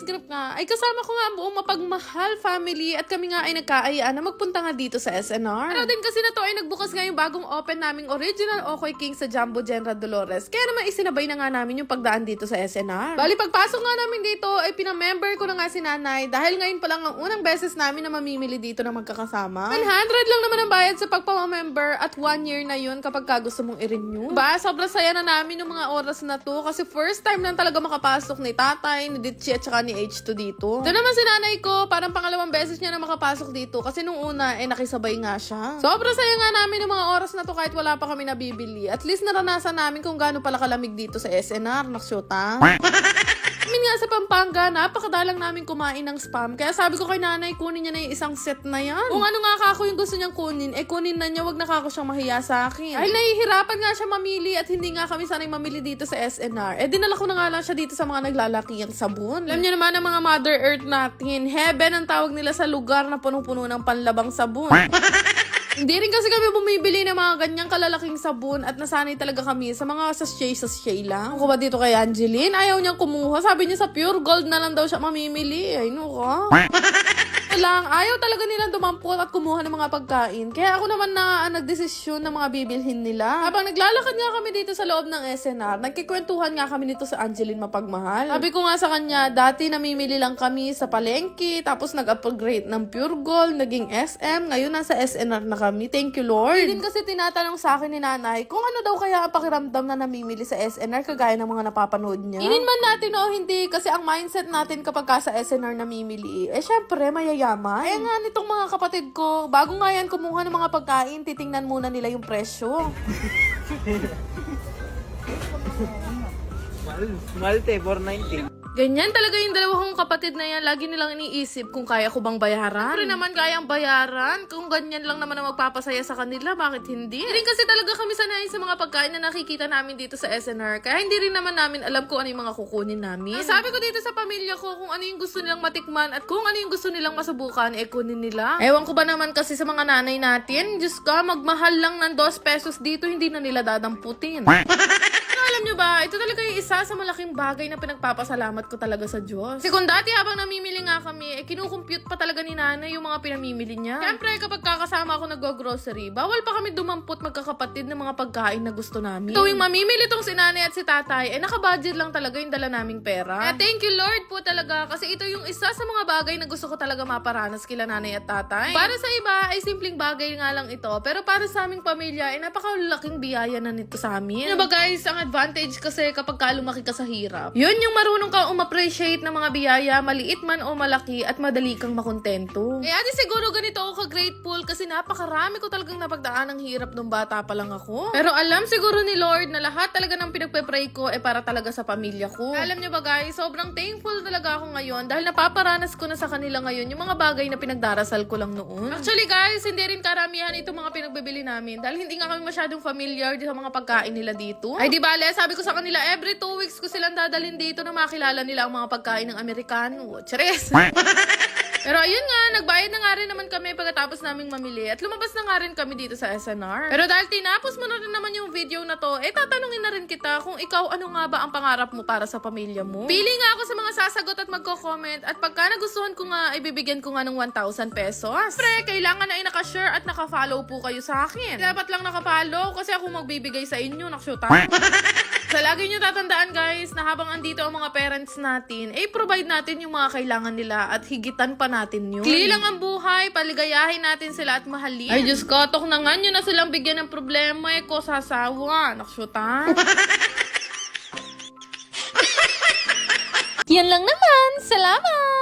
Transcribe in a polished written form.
Grab nga, ay kasama ko nga ang buong mapagmahal family at kami nga ay nagkaayaan na magpunta nga dito sa SNR. Pero din kasi na to ay nagbukas nga yung bagong open naming original Okoy King sa Jumbo General Dolores. Kaya naman isinabay na nga namin yung pagdaan dito sa SNR. Bali, pagpasok nga namin dito ay pinamember ko na nga si nanay dahil ngayon pa lang ang unang beses namin na mamimili dito na magkakasama. 100 lang naman ang bayad sa pagpamember at 1 year na yun kapag gusto mong i-renew. Ba, sobrang saya na namin yung mga oras na to kasi first time lang talaga makapasok ni tatay, ni Ditchi at saka ni H2 dito. Ito naman si nanay ko, parang pangalawang beses niya na makapasok dito kasi nung una nakisabay nga siya. Sobrang saya nga namin yung mga oras na to kahit wala pa kami nabibili. At least naranasan namin kung gaano pala kalamig dito sa SNR. Naksyota. Amin nga sa Pampanga, napakadalang namin kumain ng spam. Kaya sabi ko kay nanay, kunin niya na yung isang set na yan. Kung ano nga kako yung gusto niyang kunin, kunin na niya, wag na kako siyang mahiya sa akin. Ay, nahihirapan nga siya mamili at hindi nga kami sanay mamili dito sa SNR. Dinala ko na nga lang siya dito sa mga naglalaki ang sabon. Alam niyo naman ang mga Mother Earth natin, heaven ang tawag nila sa lugar na punong-puno ng panlabang sabon. Hindi rin kasi kami bumibili ng mga ganyang kalalaking sabon at nasanay talaga kami sa mga sachet lang. Ako ba dito kay Angeline? Ayaw niyang kumuha. Sabi niya sa Pure Gold na lang daw siya mamimili. Ay, no ka? Ayaw talaga nilang dumampot at kumuha ng mga pagkain. Kaya ako naman na nagdesisyon ng mga bibilhin nila. Habang naglalakad nga kami dito sa loob ng SNR, nagkikwentuhan nga kami dito sa Angeline Mapagmahal. Sabi ko nga sa kanya, dati namimili lang kami sa palengke, tapos nag-upgrade ng Pure Gold, naging SM, ngayon nasa SNR na kami. Thank you, Lord. Hindi din kasi tinatanong sa akin ni nanay kung ano daw kaya ang pakiramdam na namimili sa SNR kagaya ng mga napapanood niya. Inin man natin o hindi, kasi ang mindset natin kapag ka sa SNR namimili, syempre mayayaman. Nga nitong mga kapatid ko, bago nga yan kumuha ng mga pagkain, titingnan muna nila yung presyo. Malte, 490. Ganyan talaga yung dalawa kong kapatid na yan. Lagi nilang iniisip kung kaya ko bang bayaran. Pero naman kayang bayaran. Kung ganyan lang naman ang magpapasaya sa kanila, bakit hindi? Hindi rin kasi talaga kami sanayin sa mga pagkain na nakikita namin dito sa SNR. Kaya hindi rin naman namin alam kung ano yung mga kukunin namin. Ang sabi ko dito sa pamilya ko, kung ano yung gusto nilang matikman at kung ano yung gusto nilang masubukan, kunin nila. Ewan ko ba naman kasi sa mga nanay natin, Diyos ka, magmahal lang ng 2 pesos dito, hindi na nila dadamputin. Alam nyo ba, ito talaga yung isa sa malaking bagay na pinagpapasalamat ko talaga sa Diyos. Kasi kung dati habang namimili nga kami, kinukumpute pa talaga ni nanay yung mga pinamimili niya. Siyempre, kapag kakasama ako nag-grocery, bawal pa kami dumampot magkakapatid ng mga pagkain na gusto namin. Tuwing mamimili tong si nanay at si tatay, naka-budget lang talaga yung dala naming pera. Thank you Lord po talaga, kasi ito yung isa sa mga bagay na gusto ko talaga maparanas kila nanay at tatay. Para sa iba, ay simpleng bagay nga lang ito. Pero para sa aming pamilya, napakalaking biyaya na nito sa amin. Ano ba guys, ang advantage kasi kapag ka lumaki ka sa hirap, yun yung marunong ka appreciate ng mga biyaya, maliit man o malaki, at madali kang makontento. Ate, siguro ganito ako ka-grateful kasi napakarami ko talagang napagdaan ng hirap nung bata pa lang ako. Pero alam siguro ni Lord na lahat talaga ng pinagpe-pray ko para talaga sa pamilya ko. Alam nyo ba guys, sobrang thankful talaga ako ngayon dahil napaparanas ko na sa kanila ngayon yung mga bagay na pinagdarasal ko lang noon. Actually guys, hindi rin karamihan itong mga pinagbibili namin dahil hindi nga kami masyadong familiar sa mga pagkain nila dito. Ay di bale, sabi ko sa kanila, every 2 weeks ko silang dadalhin dito na makilala nila ang mga pagkain ng Amerikano. Chares! Pero ayun nga, nagbayad na nga rin naman kami pagkatapos naming mamili at lumabas na nga rin kami dito sa SNR. Pero dahil tinapos mo na rin naman yung video na to, tatanungin na rin kita kung ikaw ano nga ba ang pangarap mo para sa pamilya mo. Pili nga ako sa mga sasagot at magko-comment at pagka nagustuhan ko nga, ibibigyan ko nga ng 1,000 pesos. Pre, kailangan na naka-share at naka-follow po kayo sa akin. Dapat lang naka-follow kasi ako magbibigay sa inyo, naksyuta. So, lagi nyo tatandaan guys na habang andito ang mga parents natin, provide natin yung mga kailangan nila at higitan pa natin yun. Kli lang ang buhay, paligayahin natin sila at mahalin. Ay Diyos ko, tok na nga nyo na silang bigyan ng problema ko sasawa. Naksyuta. Yan lang naman. Salamat!